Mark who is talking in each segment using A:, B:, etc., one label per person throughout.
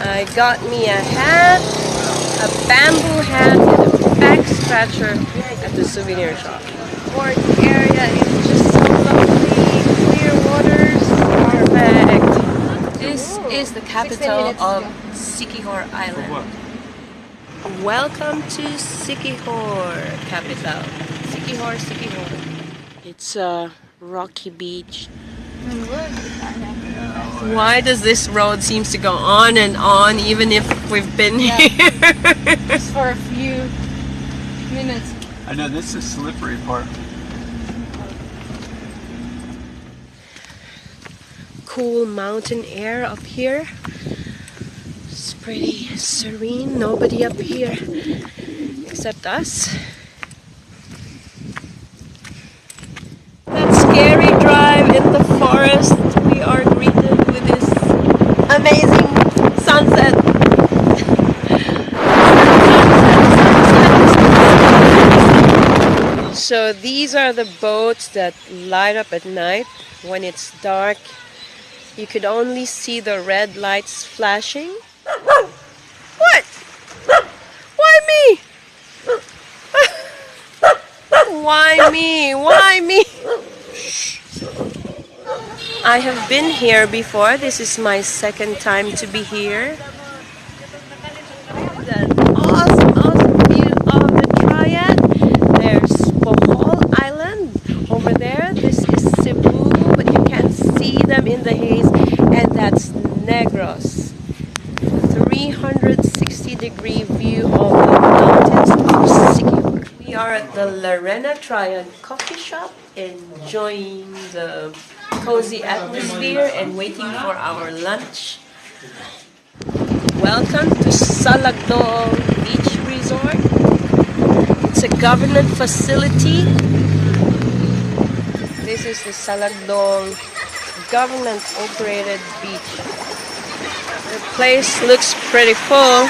A: I got me a hat, a bamboo hat, and a back scratcher at the souvenir shop. Port area is just so lovely, clear waters, perfect. This is the capital of Siquijor Island. Welcome to Siquijor, capital. Siquijor, Siquijor. It's a rocky beach. Why does this road seems to go on and on even if we've been here?
B: Just for a few minutes.
C: I know this is slippery part.
A: Cool mountain air up here. It's pretty serene. Nobody up here except us. That scary drive in the forest. We are greeted with this amazing sunset. So these are the boats that light up at night when it's dark. You could only see the red lights flashing. What? Why me? Why me? Why me? I have been here before. This is my second time to be here. The awesome view of the Triad. There's Bohol Island over there. This is Cebu, but you can't see them in the haze. And that's Negros. 360-degree view of the mountains of Siquijor. We are at the Larena Triad coffee shop, enjoying the cozy atmosphere and waiting for our lunch. Welcome to Salagdong Beach Resort. It's a government facility. This is the Salagdong government-operated beach. The place looks pretty full.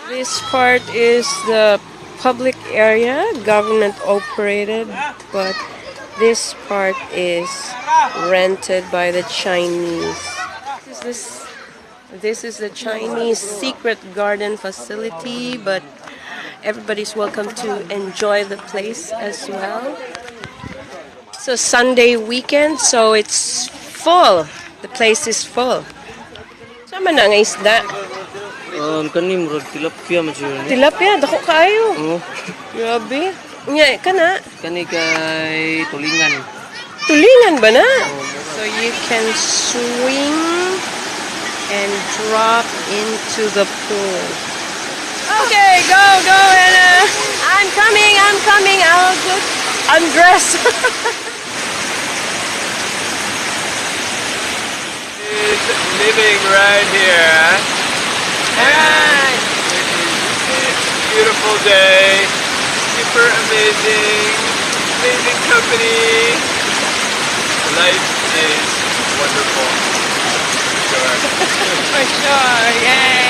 A: This part is the public area, government-operated, but this part is rented by the Chinese. This is the Chinese secret garden facility, but everybody's welcome to enjoy the place as well. It's a Sunday weekend, so it's full. The place is full. Sama na nga isda?
D: Kani murag tilapia man siya ni.
A: Tilapia, dako kayo.
D: Oo.
A: Grabe. Nya kana?
D: Kani kay tulingan.
A: Tulingan ba na? So you can swing and drop into the pool. Okay, go, Anna. I'm coming. I'll just undress.
C: Is living right here.
A: Alright.
C: Beautiful day. Super amazing company. Life is wonderful. For sure.
A: For sure, yay.